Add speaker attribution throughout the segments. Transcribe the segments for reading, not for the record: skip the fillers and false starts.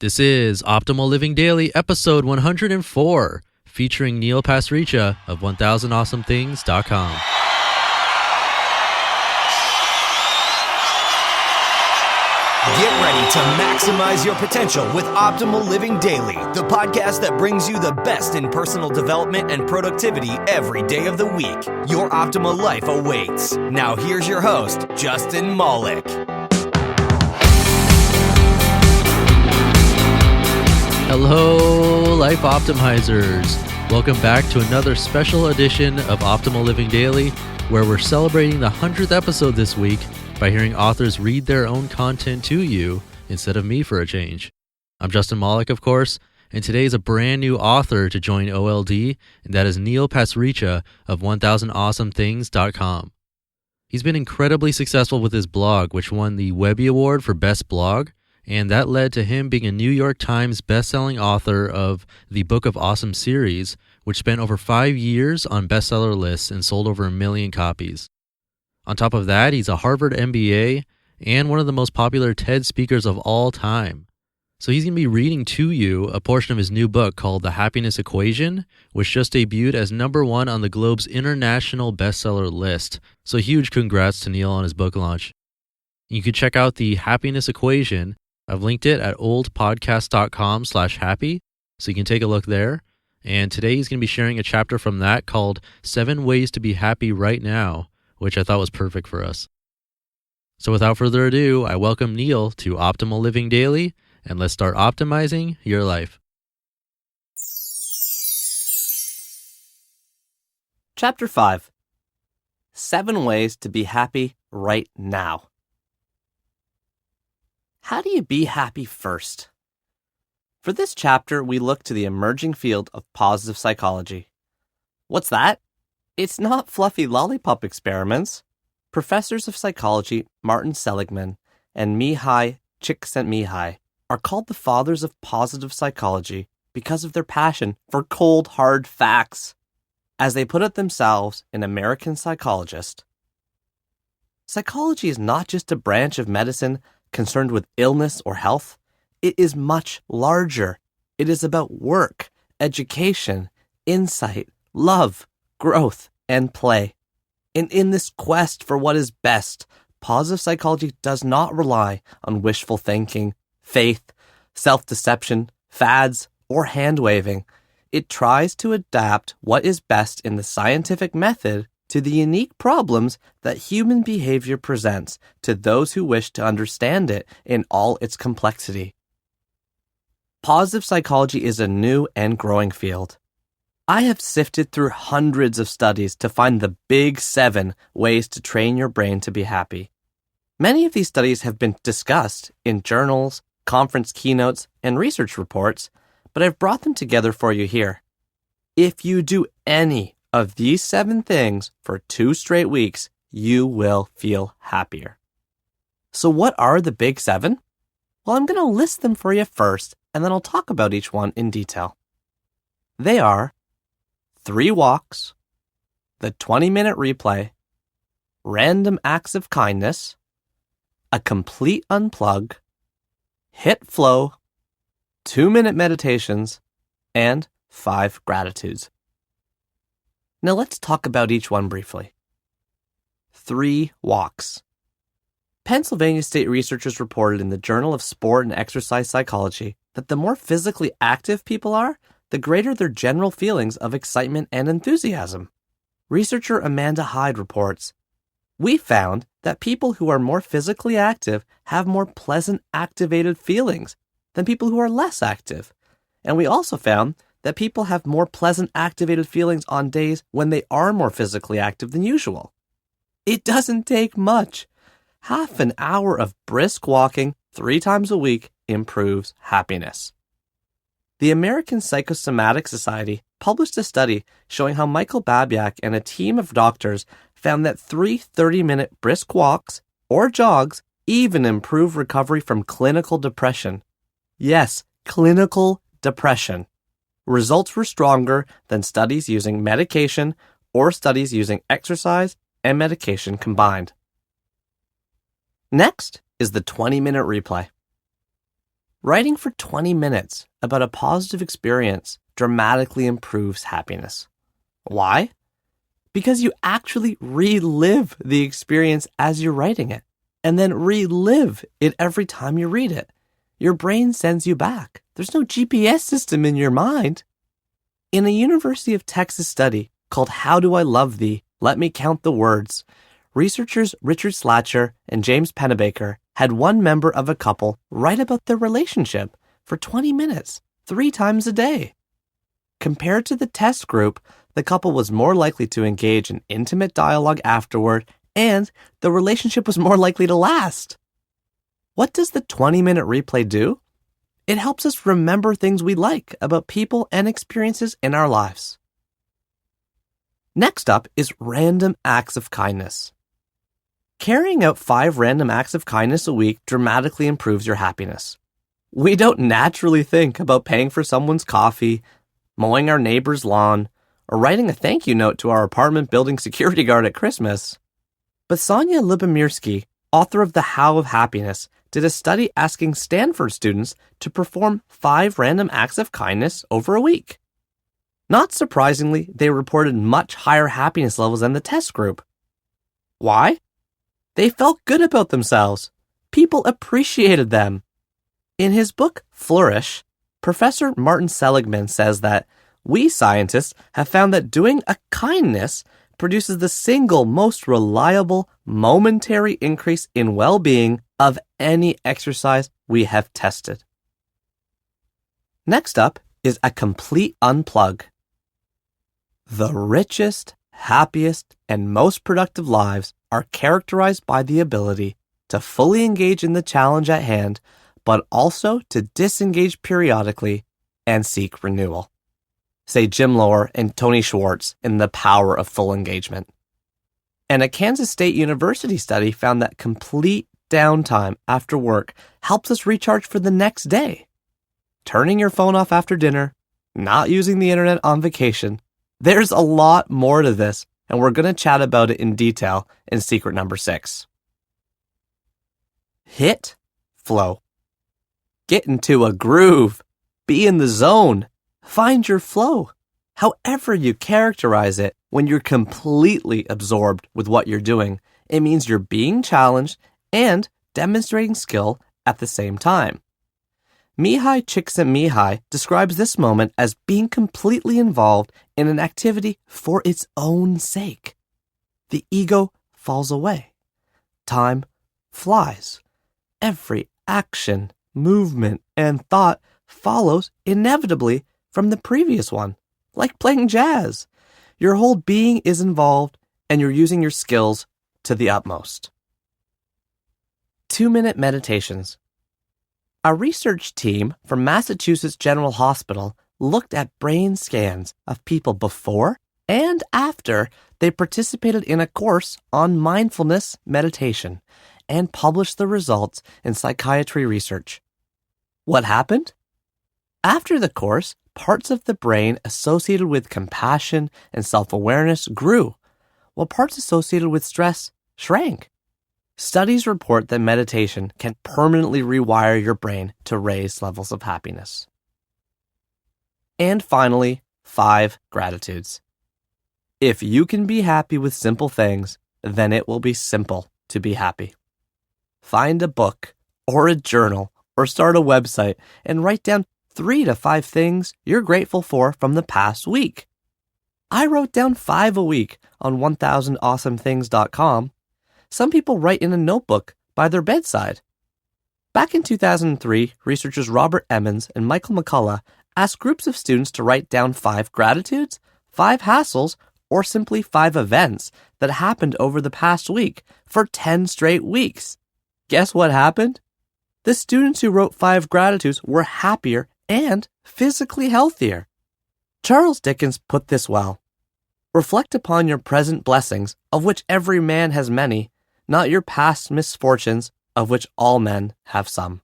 Speaker 1: This is Optimal Living Daily, episode 104, featuring Neil Pasricha of 1000awesomethings.com.
Speaker 2: Get ready to maximize your potential with Optimal Living Daily, the podcast that brings you the best in personal development and productivity every day of the week. Your optimal life awaits. Now here's your host, Justin Malik.
Speaker 1: Hello, Life Optimizers. Welcome back to another special edition of Optimal Living Daily, where we're celebrating the 100th episode this week by hearing authors read their own content to you instead of me for a change. I'm Justin Malik, of course, and today is a brand new author to join OLD, and that is Neil Pasricha of 1000awesomethings.com. He's been incredibly successful with his blog, which won the Webby Award for Best Blog, and that led to him being a New York Times-bestselling author of the Book of Awesome series, which spent over 5 years on bestseller lists and sold over 1 million copies. On top of that, he's a Harvard MBA and one of the most popular TED speakers of all time. So he's going to be reading to you a portion of his new book called The Happiness Equation, which just debuted as #1 on the Globe's international bestseller list. So huge congrats to Neil on his book launch. You can check out The Happiness Equation. I've linked it at oldpodcast.com/happy, so you can take a look there. And today he's going to be sharing a chapter from that called 7 Ways to Be Happy Right Now, which I thought was perfect for us. So without further ado, I welcome Neil to Optimal Living Daily, and let's start optimizing your life.
Speaker 3: Chapter 5. 7 Ways to Be Happy Right Now. How do you be happy first? For this chapter, we look to the emerging field of positive psychology. What's that? It's not fluffy lollipop experiments. Professors of psychology Martin Seligman and Mihai Csikszentmihalyi are called the fathers of positive psychology because of their passion for cold, hard facts. As they put it themselves in American Psychologist, psychology is not just a branch of medicine concerned with illness or health. It is much larger. It is about work, education, insight, love, growth, and play. And in this quest for what is best, positive psychology does not rely on wishful thinking, faith, self-deception, fads, or hand-waving. It tries to adapt what is best in the scientific method to the unique problems that human behavior presents to those who wish to understand it in all its complexity. Positive psychology is a new and growing field. I have sifted through hundreds of studies to find the big 7 ways to train your brain to be happy. Many of these studies have been discussed in journals, conference keynotes, and research reports, but I've brought them together for you here. If you do any of these 7 things for 2 straight weeks, you will feel happier. So what are the big 7? Well, I'm going to list them for you first, and then I'll talk about each one in detail. They are 3 walks, the 20-minute replay, random acts of kindness, a complete unplug, hit flow, 2-minute meditations, and 5 gratitudes. Now let's talk about each one briefly. 3 walks. Pennsylvania State researchers reported in the Journal of Sport and Exercise Psychology that the more physically active people are, the greater their general feelings of excitement and enthusiasm. Researcher Amanda Hyde reports, "We found that people who are more physically active have more pleasant activated feelings than people who are less active. And we also found that people have more pleasant activated feelings on days when they are more physically active than usual. It doesn't take much. Half an hour of brisk walking 3 times a week improves happiness." The American Psychosomatic Society published a study showing how Michael Babiak and a team of doctors found that 3 30-minute brisk walks or jogs even improve recovery from clinical depression. Yes, clinical depression. Results were stronger than studies using medication or studies using exercise and medication combined. Next is the 20-minute replay. Writing for 20 minutes about a positive experience dramatically improves happiness. Why? Because you actually relive the experience as you're writing it, and then relive it every time you read it. Your brain sends you back. There's no GPS system in your mind. In a University of Texas study called How Do I Love Thee? Let Me Count the Words, researchers Richard Slatcher and James Pennebaker had one member of a couple write about their relationship for 20 minutes, 3 times a day. Compared to the test group, the couple was more likely to engage in intimate dialogue afterward, and the relationship was more likely to last. What does the 20-minute replay do? It helps us remember things we like about people and experiences in our lives. Next up is random acts of kindness. Carrying out 5 random acts of kindness a week dramatically improves your happiness. We don't naturally think about paying for someone's coffee, mowing our neighbor's lawn, or writing a thank you note to our apartment building security guard at Christmas. But Sonia Lyubomirsky, author of The How of Happiness, did a study asking Stanford students to perform 5 random acts of kindness over a week. Not surprisingly, they reported much higher happiness levels than the test group. Why? They felt good about themselves. People appreciated them. In his book, Flourish, Professor Martin Seligman says that we scientists have found that doing a kindness produces the single most reliable momentary increase in well-being of any exercise we have tested. Next up is a complete unplug. The richest, happiest, and most productive lives are characterized by the ability to fully engage in the challenge at hand, but also to disengage periodically and seek renewal. Say Jim Lohr and Tony Schwartz in The Power of Full Engagement. And a Kansas State University study found that complete downtime after work helps us recharge for the next day. Turning your phone off after dinner, not using the internet on vacation. There's a lot more to this, and we're going to chat about it in detail in secret number 6. Hit flow. Get into a groove. Be in the zone. Find your flow. However you characterize it, when you're completely absorbed with what you're doing, it means you're being challenged and demonstrating skill at the same time. Mihai Csikszentmihalyi describes this moment as being completely involved in an activity for its own sake. The ego falls away. Time flies. Every action, movement, and thought follows inevitably from the previous one, like playing jazz. Your whole being is involved, and you're using your skills to the utmost. 2-minute meditations. A research team from Massachusetts General Hospital looked at brain scans of people before and after they participated in a course on mindfulness meditation and published the results in Psychiatry Research. What happened? After the course, parts of the brain associated with compassion and self-awareness grew, while parts associated with stress shrank. Studies report that meditation can permanently rewire your brain to raise levels of happiness. And finally, 5 gratitudes. If you can be happy with simple things, then it will be simple to be happy. Find a book or a journal or start a website and write down 3 to 5 things you're grateful for from the past week. I wrote down 5 a week on 1000awesomethings.com. Some people write in a notebook by their bedside. Back in 2003, researchers Robert Emmons and Michael McCullough asked groups of students to write down 5 gratitudes, 5 hassles, or simply 5 events that happened over the past week for 10 straight weeks. Guess what happened? The students who wrote 5 gratitudes were happier and physically healthier. Charles Dickens put this well. Reflect upon your present blessings, of which every man has many, not your past misfortunes, of which all men have some.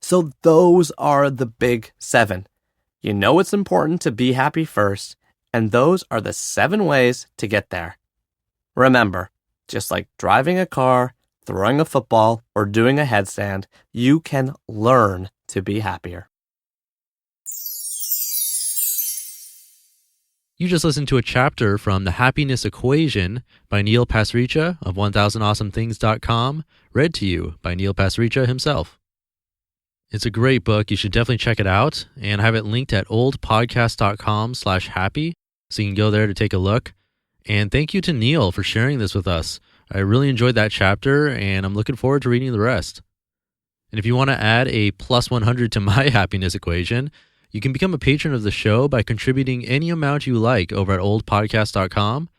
Speaker 3: So those are the big 7. You know it's important to be happy first, and those are the 7 ways to get there. Remember, just like driving a car, throwing a football, or doing a headstand, you can learn to be happier.
Speaker 1: You just listened to a chapter from The Happiness Equation by Neil Pasricha of 1000awesomethings.com, read to you by Neil Pasricha himself. It's a great book. You should definitely check it out. And I have it linked at oldpodcast.com/happy, so you can go there to take a look. And thank you to Neil for sharing this with us. I really enjoyed that chapter, and I'm looking forward to reading the rest. And if you want to add a plus 100 to my happiness equation, you can become a patron of the show by contributing any amount you like over at oldpodcast.com.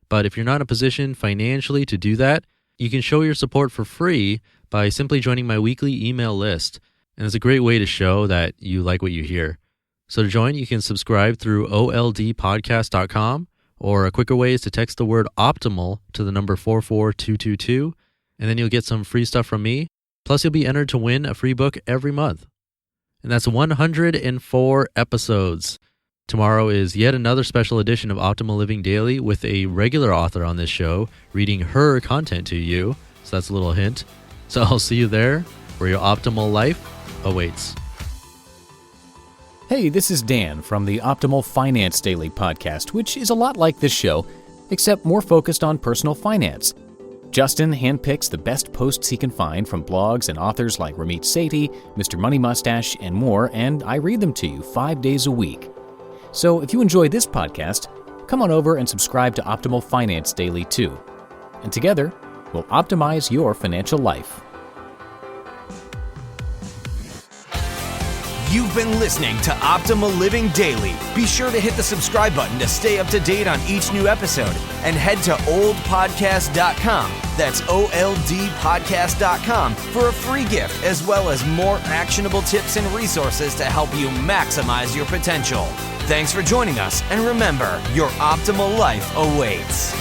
Speaker 1: But if you're not in a position financially to do that, you can show your support for free by simply joining my weekly email list. And it's a great way to show that you like what you hear. So to join, you can subscribe through oldpodcast.com, or a quicker way is to text the word optimal to the number 44222, and then you'll get some free stuff from me. Plus, you'll be entered to win a free book every month. And that's 104 episodes. Tomorrow is yet another special edition of Optimal Living Daily with a regular author on this show reading her content to you. So that's a little hint. So I'll see you there, where your optimal life awaits.
Speaker 4: Hey, this is Dan from the Optimal Finance Daily podcast, which is a lot like this show, except more focused on personal finance. Justin handpicks the best posts he can find from blogs and authors like Ramit Sethi, Mr. Money Mustache, and more, and I read them to you 5 days a week. So if you enjoy this podcast, come on over and subscribe to Optimal Finance Daily too. And together, we'll optimize your financial life.
Speaker 2: You've been listening to Optimal Living Daily. Be sure to hit the subscribe button to stay up to date on each new episode, and head to oldpodcast.com. That's oldpodcast.com for a free gift, as well as more actionable tips and resources to help you maximize your potential. Thanks for joining us, and remember, your optimal life awaits.